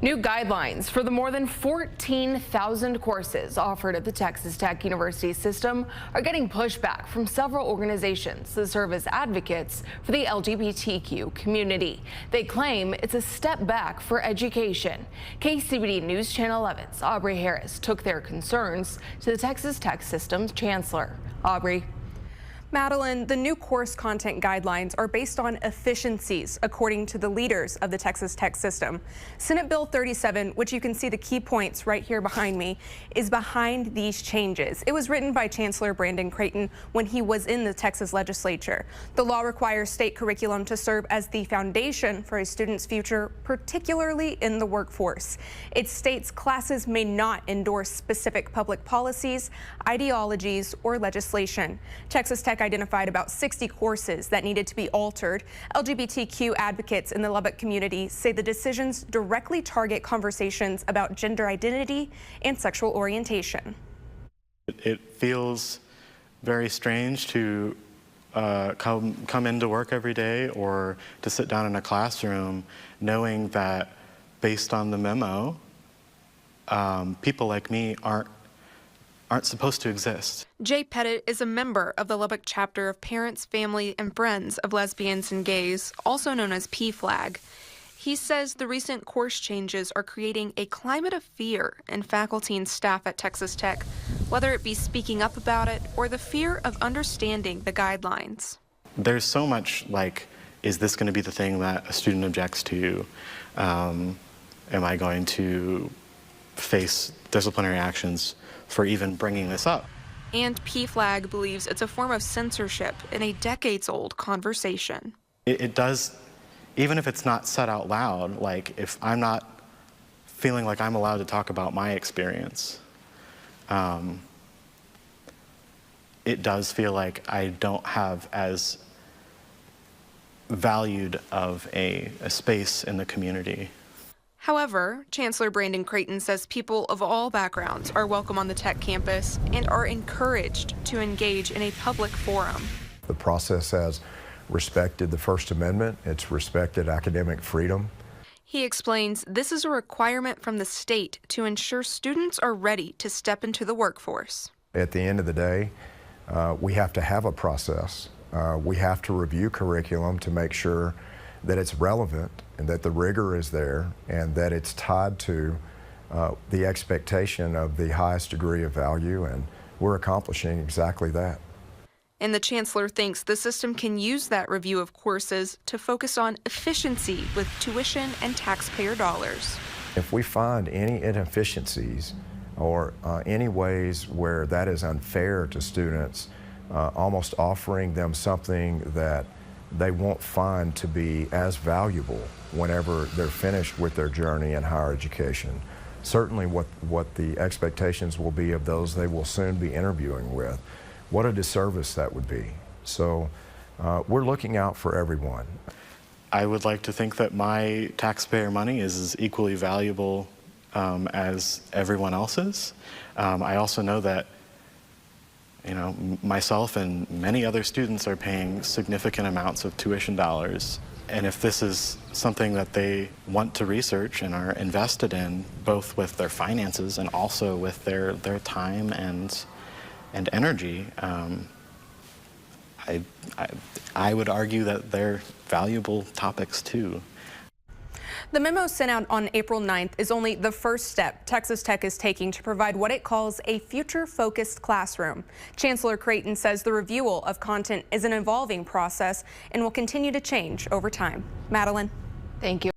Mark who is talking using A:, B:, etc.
A: New guidelines for the more than 14,000 courses offered at the Texas Tech University system are getting pushback from several organizations that serve as advocates for the LGBTQ community. They claim it's a step back for education. KCBD News Channel 11's Aubrey Harris took their concerns to the Texas Tech system's chancellor. Aubrey.
B: Madeline, the new course content guidelines are based on efficiencies, according to the leaders of the Texas Tech system. Senate Bill 37, which you can see the key points right here behind me, is behind these changes. It was written by Chancellor Brandon Creighton when he was in the Texas legislature. The law requires state curriculum to serve as the foundation for a student's future, particularly in the workforce. It states classes may not endorse specific public policies, ideologies, or legislation. Texas Tech identified about 60 courses that needed to be altered. LGBTQ advocates in the Lubbock community say the decisions directly target conversations about gender identity and sexual orientation.
C: It feels very strange to come into work every day or to sit down in a classroom knowing that based on the memo, people like me aren't supposed to exist.
B: Jay Pettit is a member of the Lubbock chapter of Parents, Family, and Friends of Lesbians and Gays, also known as PFLAG. He says the recent course changes are creating a climate of fear in faculty and staff at Texas Tech, whether it be speaking up about it or the fear of understanding the guidelines.
C: There's so much like, is this going to be the thing that a student objects to? Am I going to face disciplinary actions for even bringing this up?
B: And PFLAG believes it's a form of censorship in a decades-old conversation.
C: It does, even if it's not said out loud, like if I'm not feeling like I'm allowed to talk about my experience, it does feel like I don't have as valued of a space in the community.
B: However, Chancellor Brandon Creighton says people of all backgrounds are welcome on the Tech campus and are encouraged to engage in a public forum.
D: The process has respected the First Amendment. It's respected academic freedom.
B: He explains this is a requirement from the state to ensure students are ready to step into the workforce.
D: At the end of the day, we have to have a process. We have to review curriculum to make sure that it's relevant and that the rigor is there and that it's tied to the expectation of the highest degree of value, and we're accomplishing exactly that.
B: And the chancellor thinks the system can use that review of courses to focus on efficiency with tuition and taxpayer dollars.
D: If we find any inefficiencies or any ways where that is unfair to students, almost offering them something that they won't find to be as valuable whenever they're finished with their journey in higher education. Certainly what the expectations will be of those they will soon be interviewing with. What a disservice that would be. So we're looking out for everyone.
C: I would like to think that my taxpayer money is as equally valuable as everyone else's. I also know that myself and many other students are paying significant amounts of tuition dollars. And if this is something that they want to research and are invested in, both with their finances and also with their time and energy, I would argue that they're valuable topics too.
B: The memo sent out on April 9th is only the first step Texas Tech is taking to provide what it calls a future-focused classroom. Chancellor Creighton says the review of content is an evolving process and will continue to change over time. Madeline.
A: Thank you.